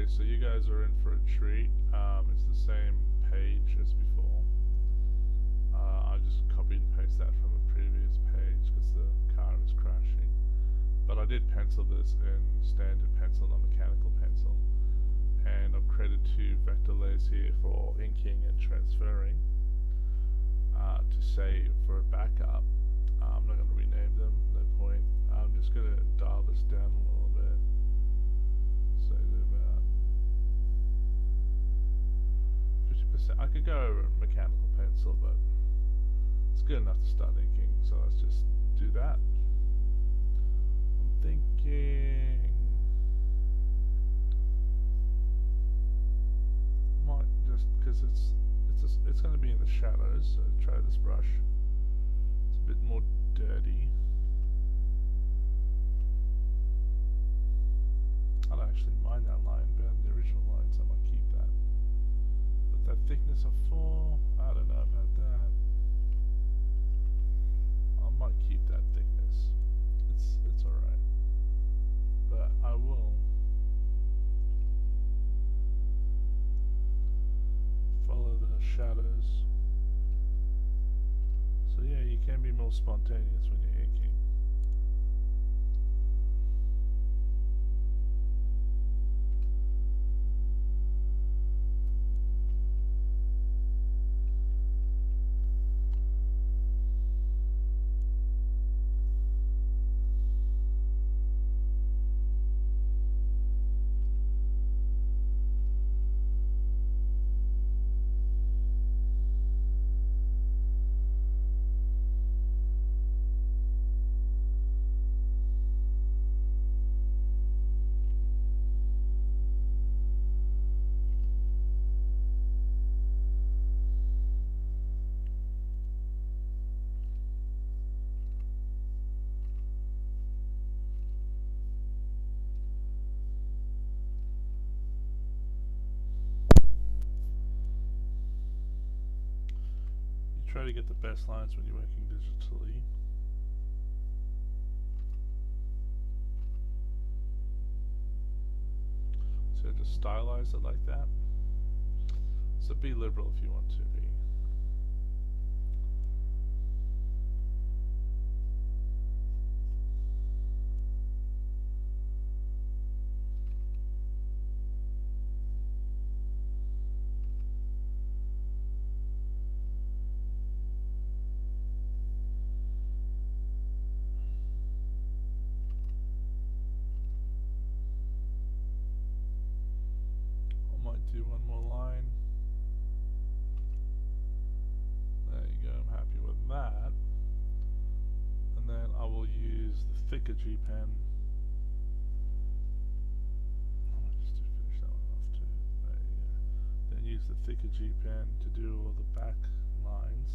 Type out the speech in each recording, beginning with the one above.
so you guys are in for a treat. It's the same page as before. I just copied and pasted that from a previous page because the car is crashing. But I did pencil this in standard pencil, not mechanical pencil. And I've created two vector layers here for inking and transferring to save for a backup. I'm not going to rename them, no point. I'm just going to dial this down a little bit. So to about 50%. I could go mechanical pencil, but it's good enough to start inking, so let's just do that. I'm thinking might just because it's going to be in the shadows, so try this brush. It's a bit more dirty. I don't actually mind that line better than the original line, so I might keep that. But that thickness of 4, I don't know about that. I might keep that thickness. It's alright. But I will follow the shadows. So yeah, you can be more spontaneous when you're inking. You try to get the best lines when you're working digitally. So just stylize it like that. So be liberal if you want to be. I might do one more line. There you go, I'm happy with that. And then I will use the thicker G pen. I might just finish that one off too. There you go. Then use the thicker G pen to do all the back lines.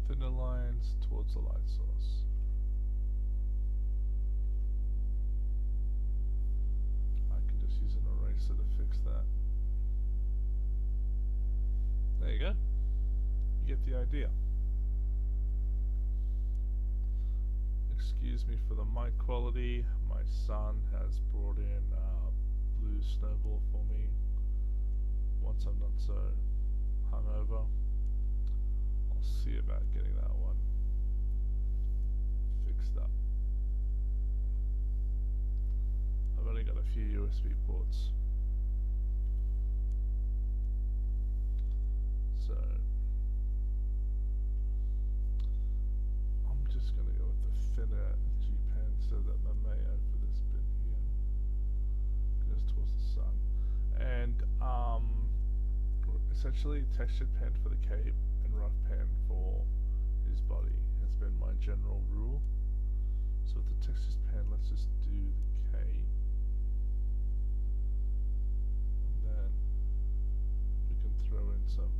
Thinner lines towards the light source. I can just use an eraser to fix that. There you go. You get the idea. Excuse me for the mic quality. My son has brought in blue snowball for me. Once I'm not so hungover, I'll see about getting that one fixed up. I've only got a few USB ports. So I'm just going to go with the thinner G pen so that my mayo for this bit here goes towards the sun. And essentially textured pen for the cape and rough pen for his body has been my general rule. So with the textured pen, let's just do the cape. And then we can throw in some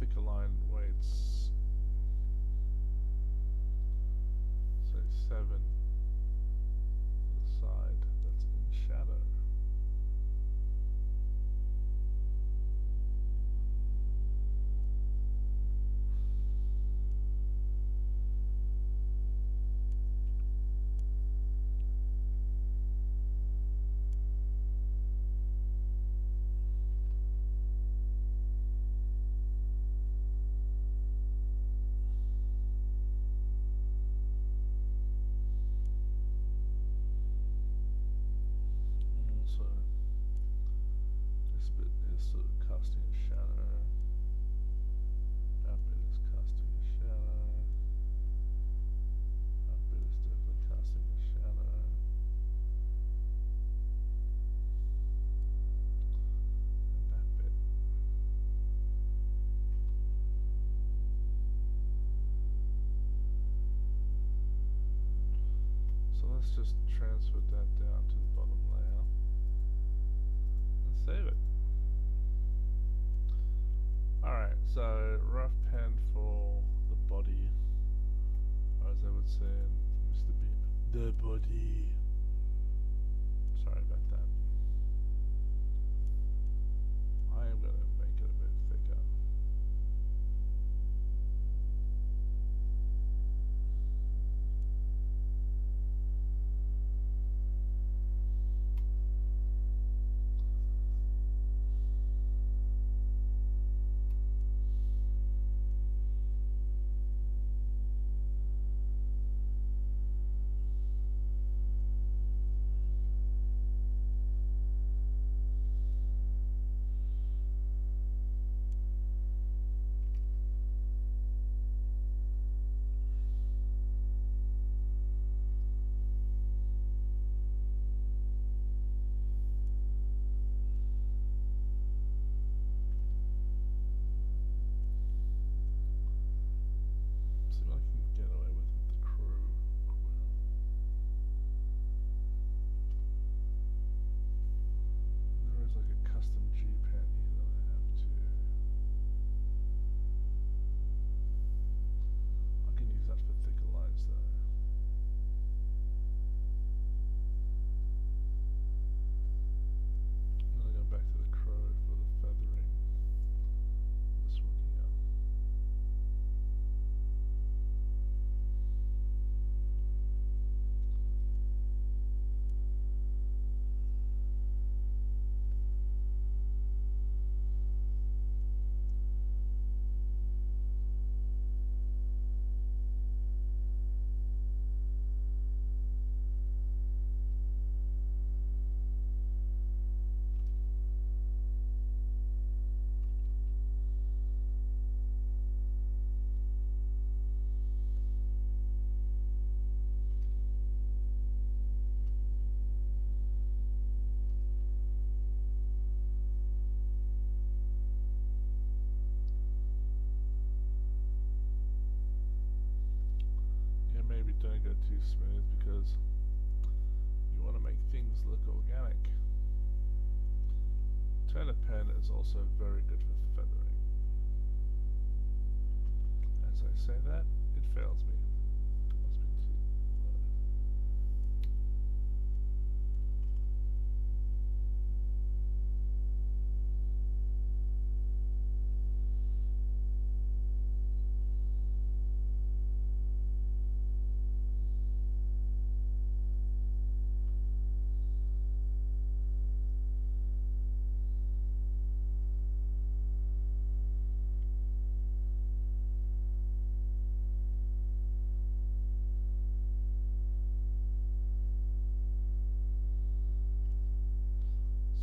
thicker line weights let's just transfer that down to the bottom layer and save it. Alright, so rough pen for the body, or as I would say in Mr. Bean, the body. Sorry about that. I am going to make it a bit thicker. See what I can get away with the crew quill. There is like a custom G pen here that I have to. I can use that for thicker lines though. I'm gonna go back to the crow for the feathering. This one here. Yeah, maybe don't go too smooth because you want to make things look organic. Turner pen is also very good for feathering. As I say that, it fails me. Must be too low.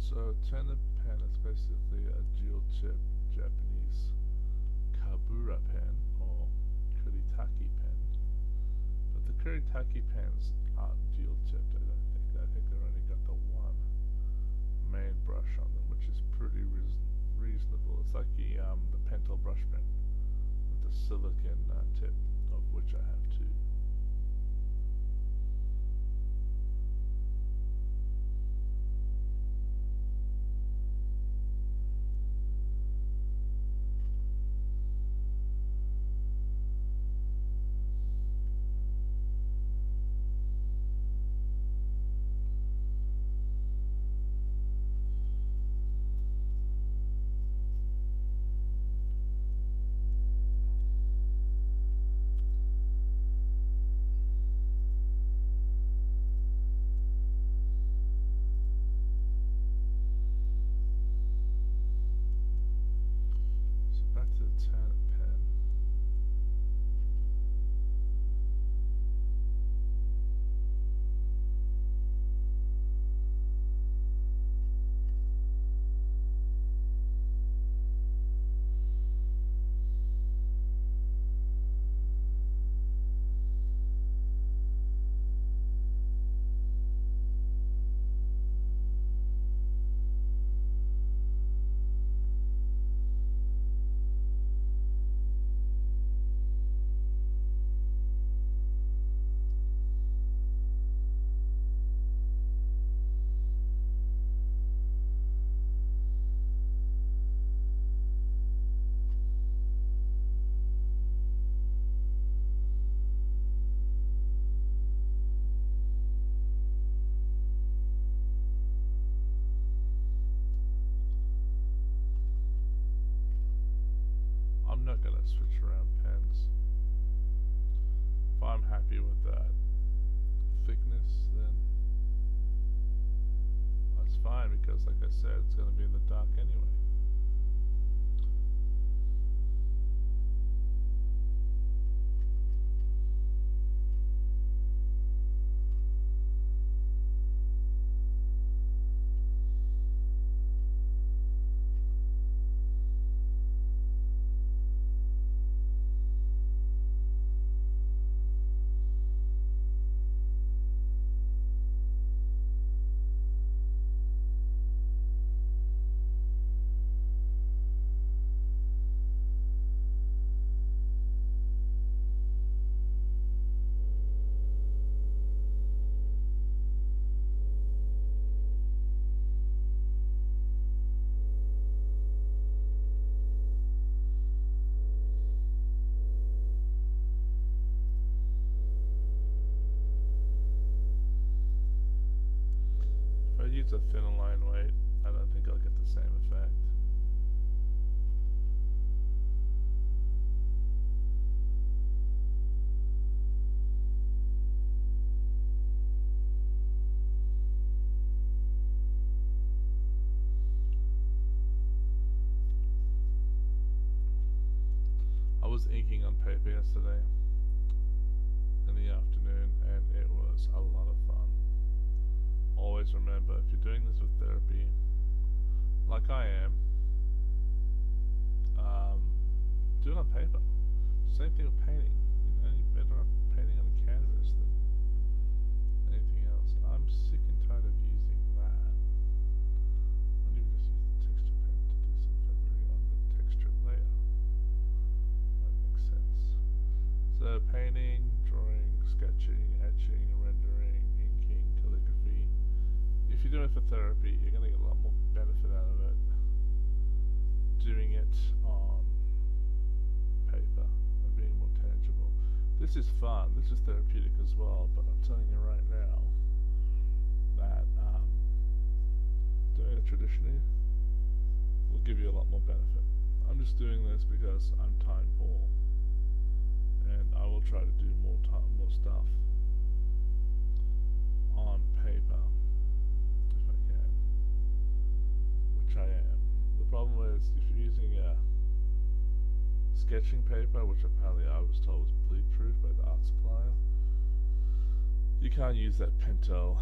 So Turner pen is basically a dual chip Japanese Kabura pen or Kuritake pen. But the Kuritake pens aren't dual chipped, I don't think. I think they've only got the one main brush on them, which is pretty reasonable. It's like the Pentel brush pen with the silicon tip, of which I have two. not going to switch around pens. If I'm happy with that thickness, then that's fine, because like I said, it's going to be in the dark anyway. If I use a thinner line weight, I don't think I'll get the same effect. I was inking on paper yesterday in the afternoon, and it was a lot of fun. Always remember, if you're doing this with therapy, like I am, do it on paper. Same thing with painting. You're better off painting on a canvas than anything else. I'm sick and tired of using that. I'll even just use the texture pen to do some feathering on the texture layer. That makes sense. So painting, drawing, sketching, etching, rendering, inking, calligraphy. If you're doing it for therapy, you're going to get a lot more benefit out of it doing it on paper and being more tangible. This is fun, this is therapeutic as well, but I'm telling you right now that doing it traditionally will give you a lot more benefit. I'm just doing this because I'm time poor, and I will try to do more stuff on paper if I can, which I am. The problem is, if you're using a sketching paper, which apparently I was told was bleed proof by the art supplier, you can't use that Pentel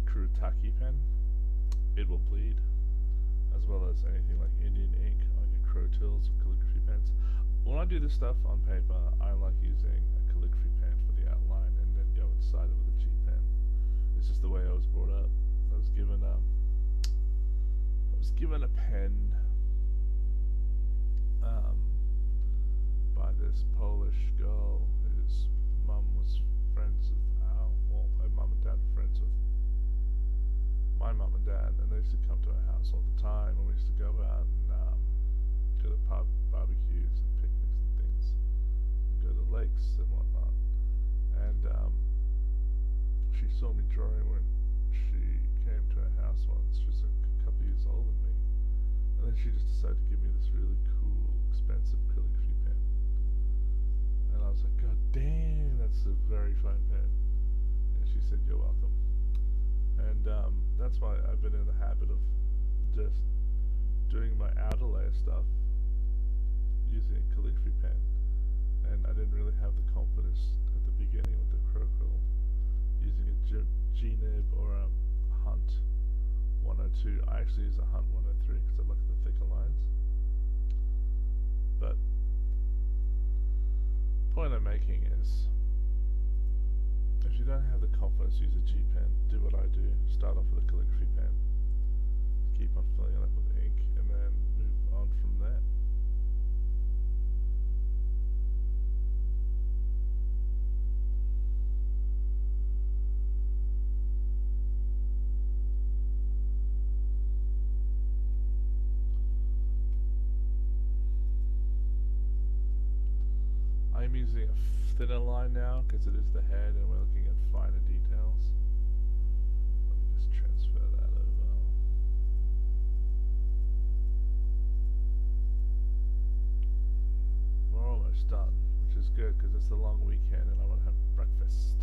Kurutake pen. It will bleed, as well as anything like Indian ink on your Crotils or calligraphy pens. When I do this stuff on paper, I like using a calligraphy pen for the outline and then go inside it with a G pen. It's just the way I was brought up. I was given a pen by this Polish girl whose mum was friends with her mum and dad were friends with my mum and dad, and they used to come to our house all the time, and we used to go out and go to barbecues and picnics and things, and go to lakes and whatnot. And she saw me drawing when she came to our house once. She was a couple of years older than me, and then she just decided to give me this really cool, expensive calligraphy pen. And I was like, God damn, that's a very fine pen. And she said, you're welcome. And that's why I've been in the habit of just doing my outer layer stuff using a calligraphy pen. And I didn't really have the confidence at the beginning with the Crocryl using a G-Nib or a Hunt 102. I actually use a Hunt 103 because I like the thicker lines. But the point I'm making is, if you don't have the confidence to use a G pen, do what I do. Start off with a calligraphy pen, keep on filling it up with ink, and then move on from there. I'm using a thinner line now because it is the head and we're looking at finer details. Let me just transfer that over. good because it's a long weekend and I want to have breakfast.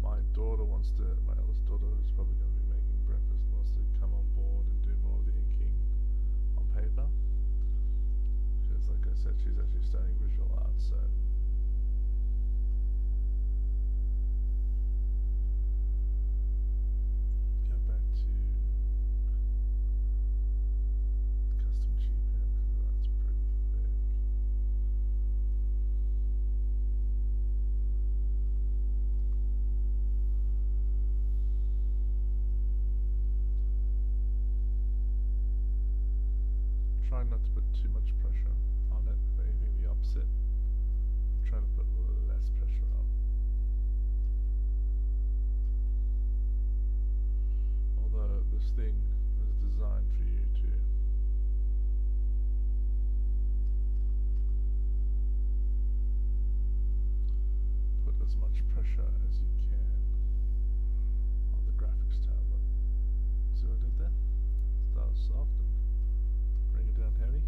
My eldest daughter, who's probably going to be making breakfast, wants to come on board and do more of the inking on paper. Because, like I said, she's actually studying visual arts, so. Go back to custom GPen because that's pretty thick. Try not to put too much pressure on it. If anything, the opposite. Try to put less pressure on. Although this thing is designed for you to put as much pressure as you can on the graphics tablet. See what I did there? Start soft and bring it down heavy.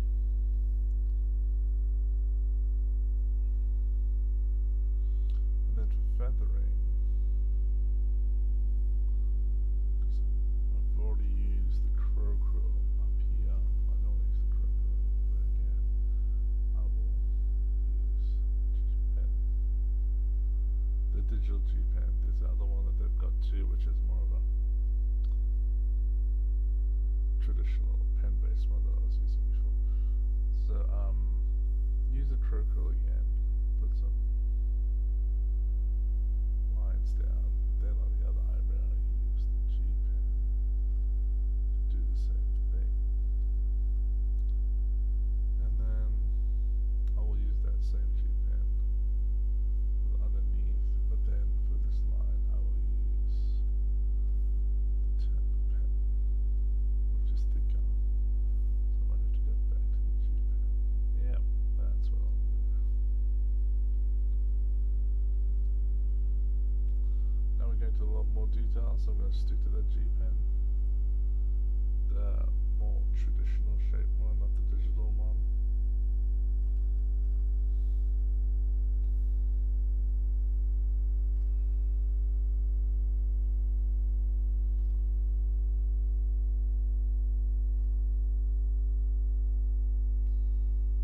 And then for feathering, because I've already used the Crocodile up here, I don't want to use the Crocodile, but again, I will use G-Pen. The digital G-Pen. There's the other one that they've got too, which is more of a traditional pen-based one that I was using before. So use the Crocodile again, put some lines down, but then on the other eyebrow use the G-Pen to do the same thing. And then I will use that same G-Pen underneath, but then for this line I will use the tip pen, which is thicker. So I might have to go back to the G-Pen. Yep, that's what I'll do. Now we're going to a lot more detail, so I'm going to stick to the G-Pen. The more traditional shape one, not the digital one.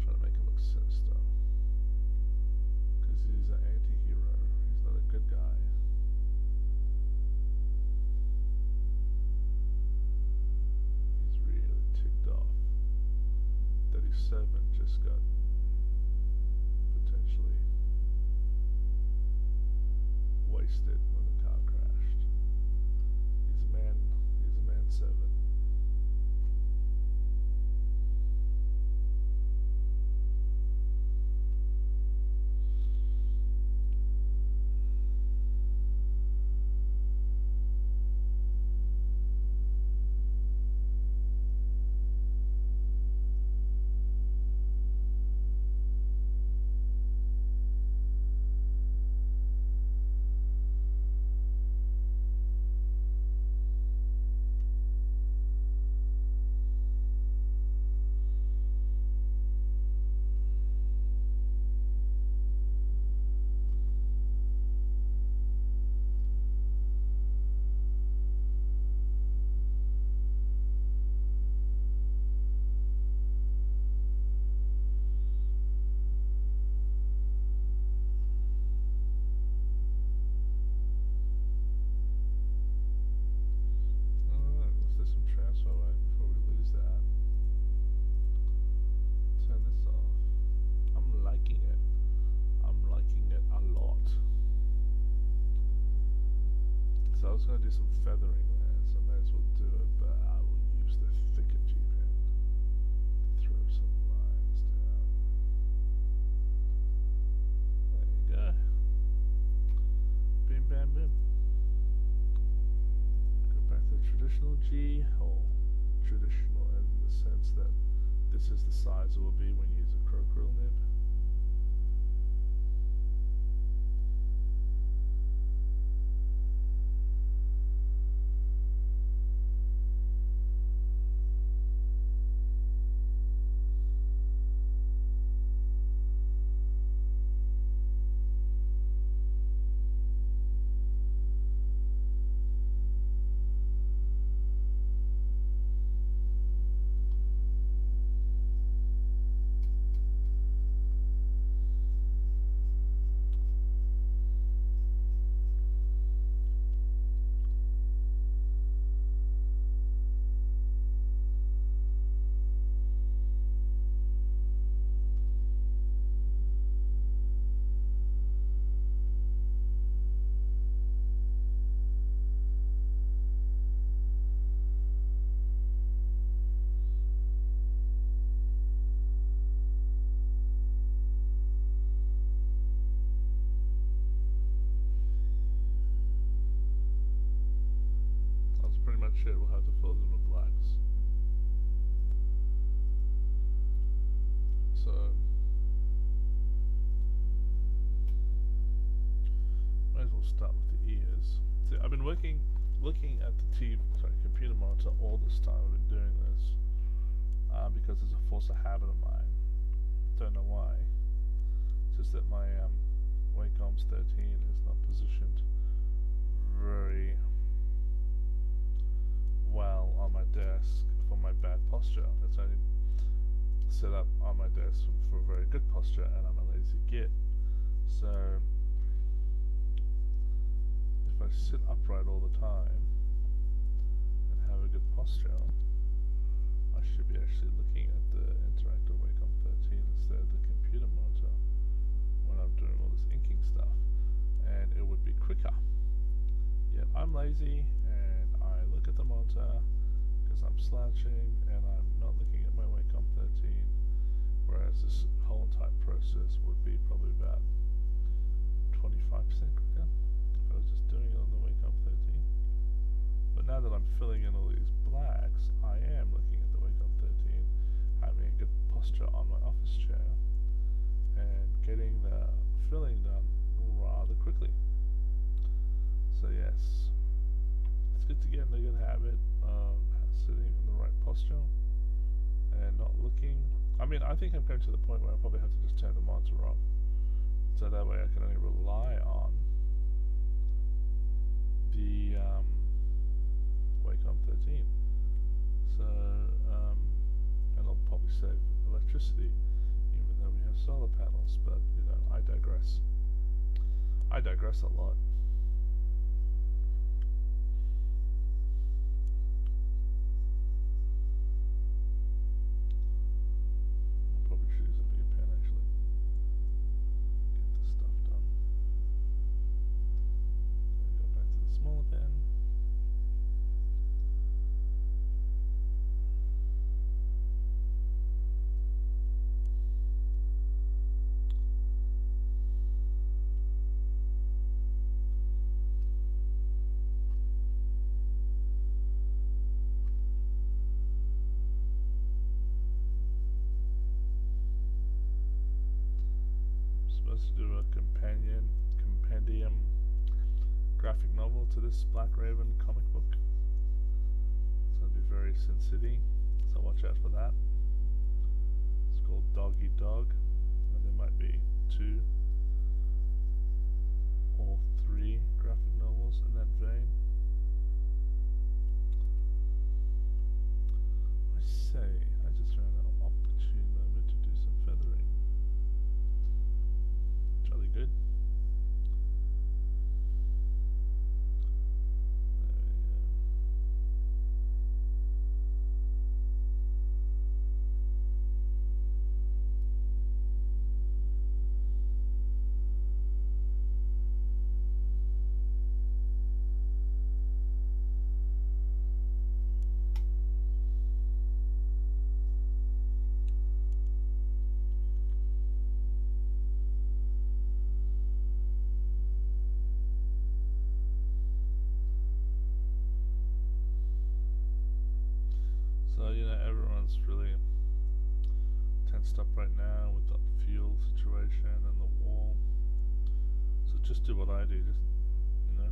Trying to make him look sinister. Because he's an anti-hero. He's not a good guy. He's really ticked off that his servant just got potentially wasted when the car crashed. He's a man servant. Alright, let's do some transfer right before we lose that. Turn this off. I'm liking it. I'm liking it a lot. So I was going to do some feathering there, so I may as well do it, but I will use the thicker G-Pen to throw some lines down. There you go. Boom, bam, boom. Go back to the traditional G, or traditional in the sense that this is the size it will be when you use a Crocodile nib. start with the ears. So I've been looking at the computer monitor all this time. I've been doing this because it's a force of habit of mine. Don't know why. It's just that my Wacom's 13 is not positioned very well on my desk for my bad posture. It's only set up on my desk for very good posture, and I'm a lazy git. So if I sit upright all the time and have a good posture, I should be actually looking at the interactive Wacom 13 instead of the computer monitor when I'm doing all this inking stuff, and it would be quicker. Yet I'm lazy and I look at the monitor because I'm slouching and I'm not looking at my Wacom 13, whereas this whole entire process would be probably about 25% quicker if I was just doing it on the Wacom 13. But now that I'm filling in all these blacks, I am looking at the Wacom 13, having a good posture on my office chair, and getting the filling done rather quickly. So yes, it's good to get in a good habit of sitting in the right posture and not looking. I mean, I think I'm going to the point where I probably have to just turn the monitor off, so that way I can only rely on the Wacom 13. So, and I'll probably save electricity, even though we have solar panels. But you know, I digress. I digress a lot. Probably should use a bigger pen actually. Get this stuff done. Then go back to the smaller pen. Supposed to do a compendium graphic novel to this Black Raven comic book. It's going to be very Sin City, so watch out for that. It's called Dog Eat Dog, and there might be 2 or 3 graphic novels in that vein. I say, I just found an opportune moment to do some feathering. Jolly good. There we go. So, you know, everyone's really tensed up right now with the fuel situation and the war. So just do what I do, just, you know,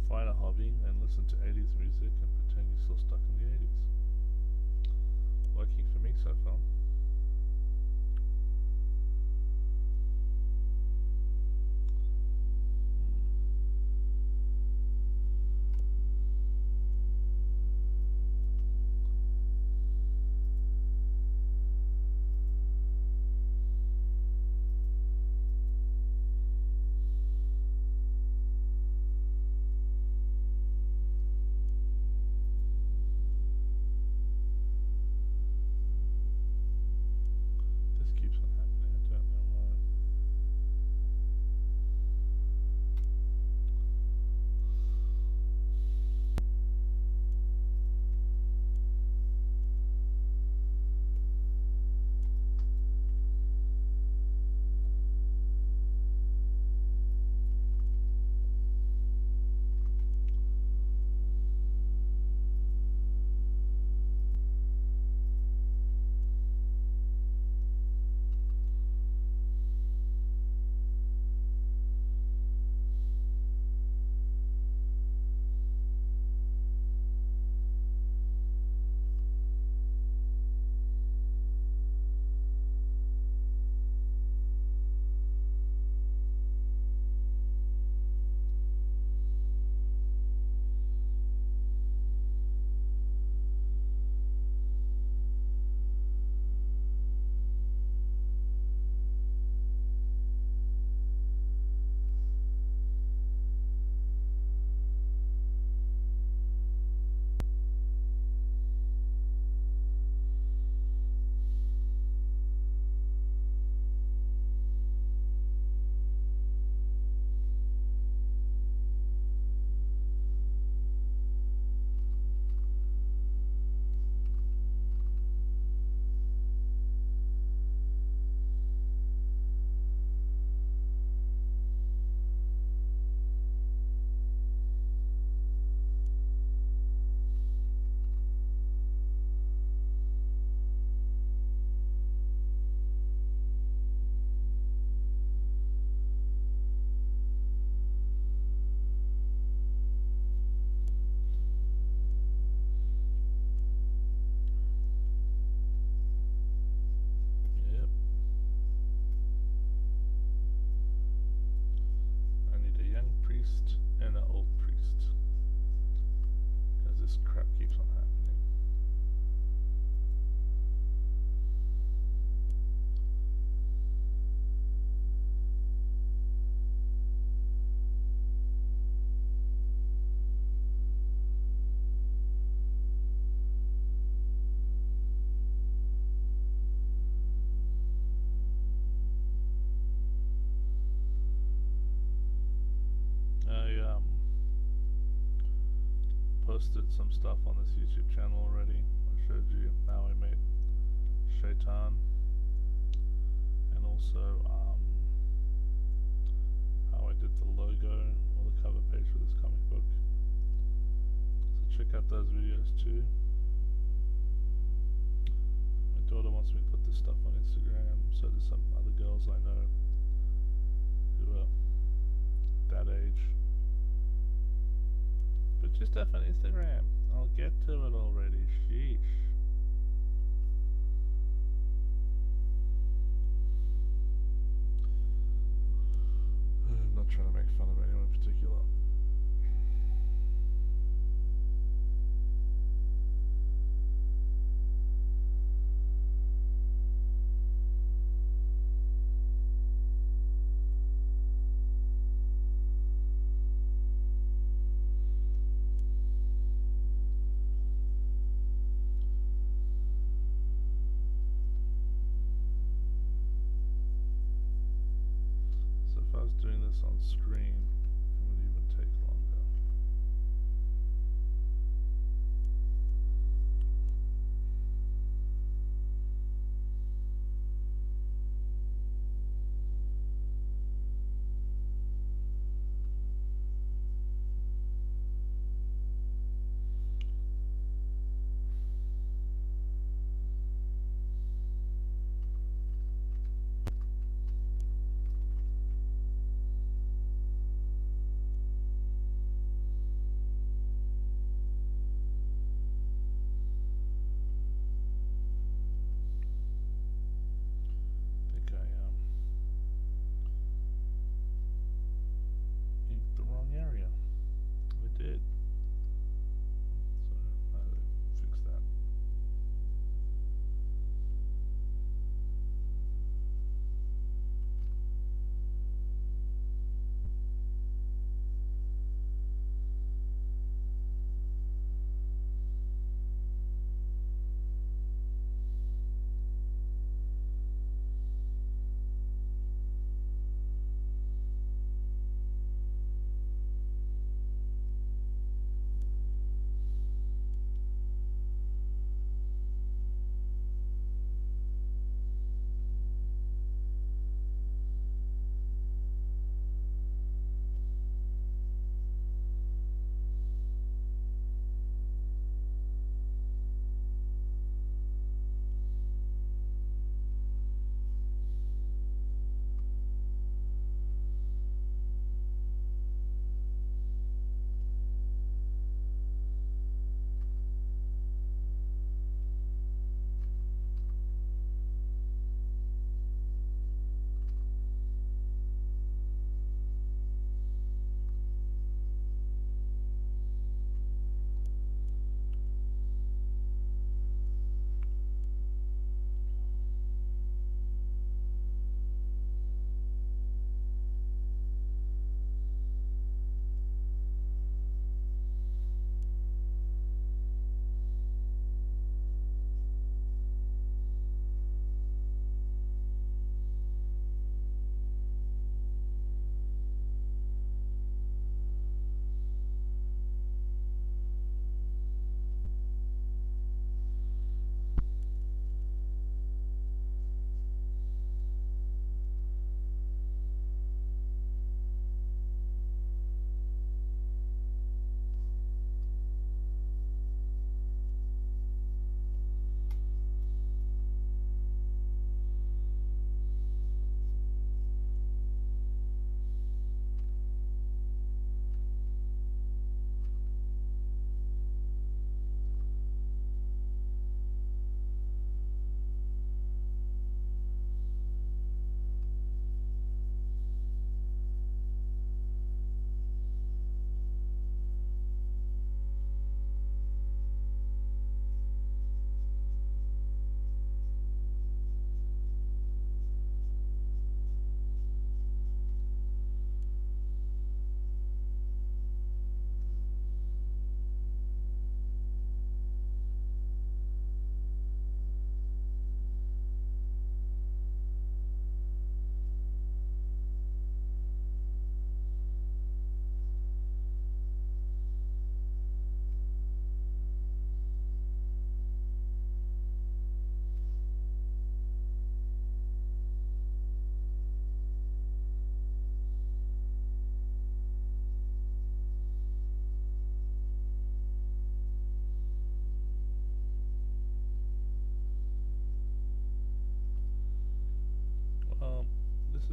find a hobby and listen to 80s music and pretend you're still stuck in the 80s. Working for me so far. posted some stuff on this YouTube channel already. I showed you how I made Shaitan, and also how I did the logo or the cover page for this comic book. So check out those videos too. My daughter wants me to put this stuff on Instagram, so there's some other girls I know who are that age. But just stuff on Instagram. I'll get to it already. Sheesh. I'm not trying to make fun of anyone in particular. So if I was doing this on screen, it would even take longer.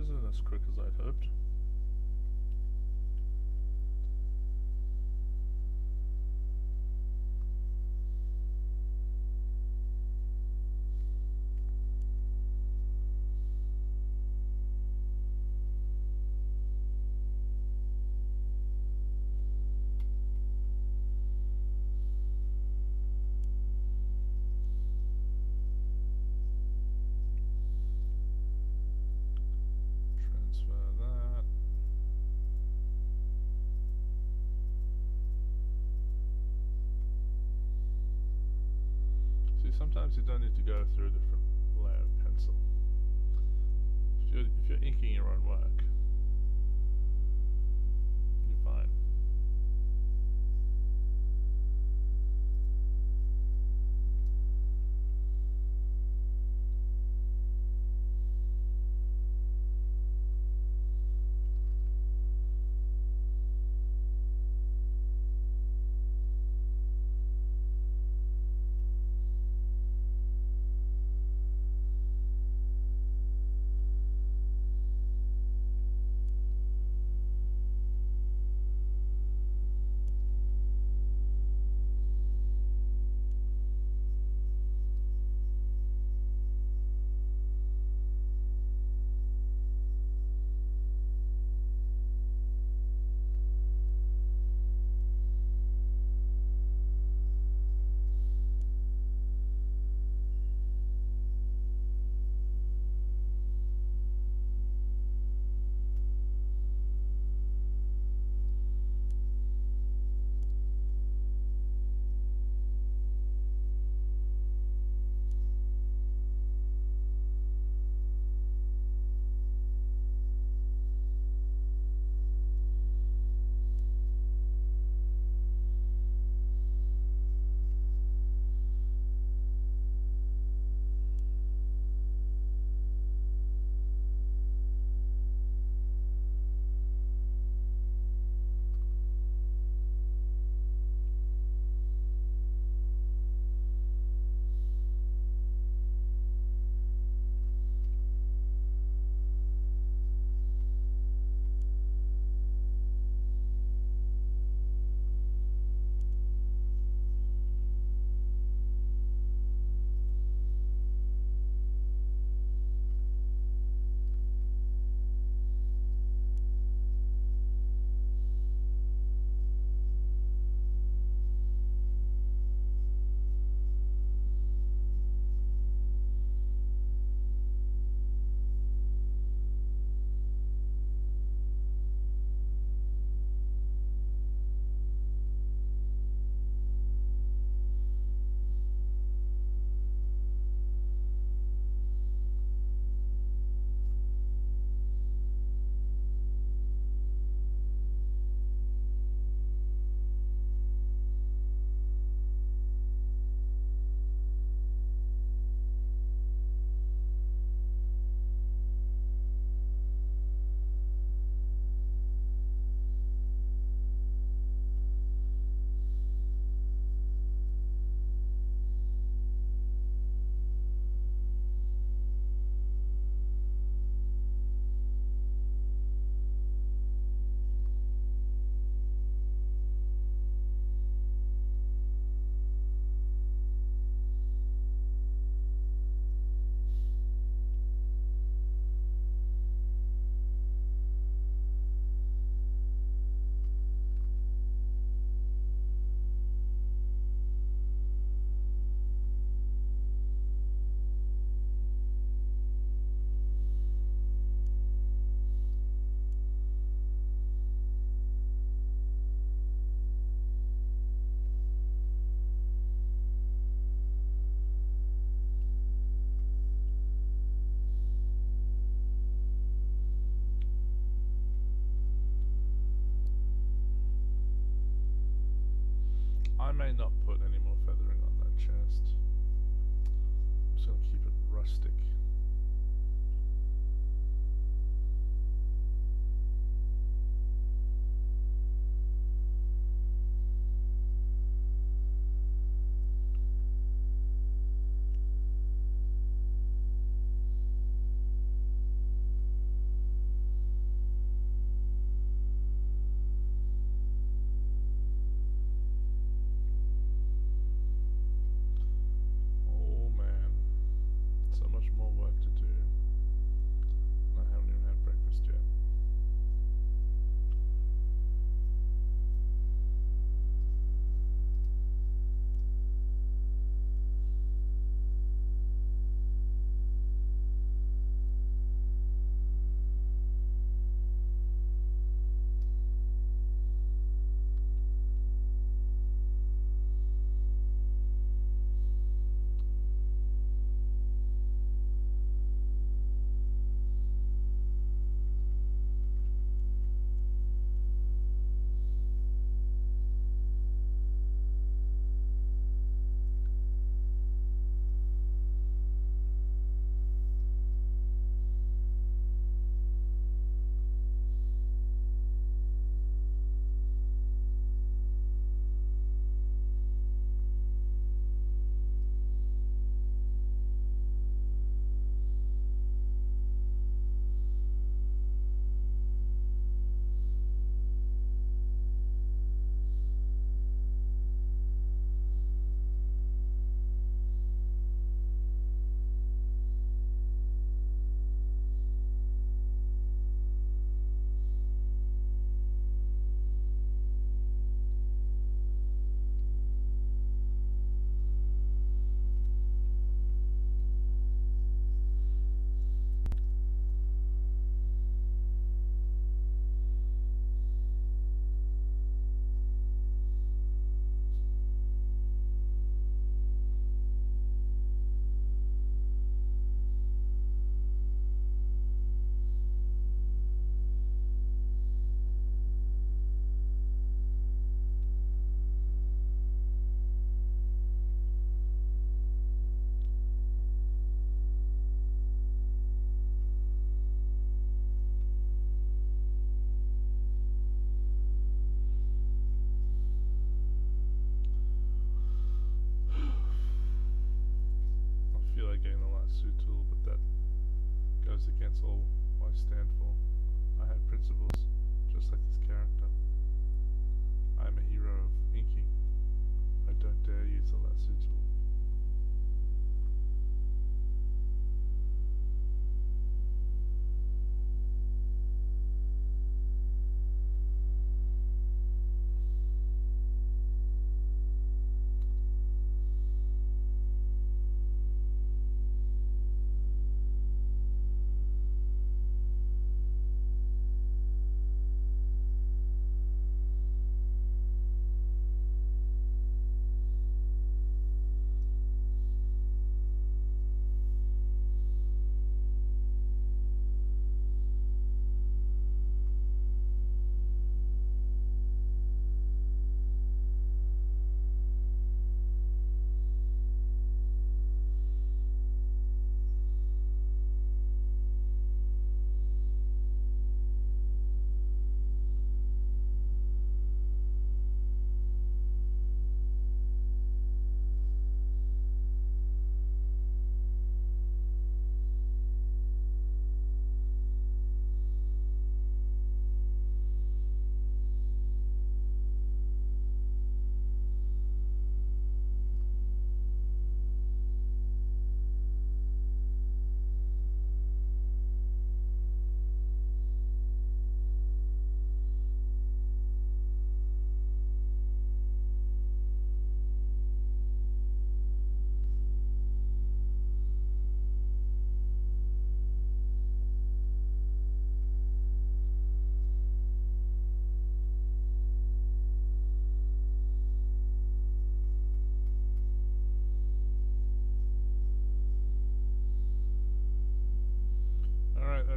isn't as quick as I'd hoped. Transfer that. See, sometimes you don't need to go through a different layer of pencil. If you're inking your own work, you're fine. I may not put any more feathering on that chest. I'm just going to keep it rustic.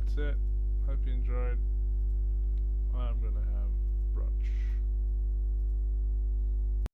that's it. Hope you enjoyed. I'm gonna have brunch.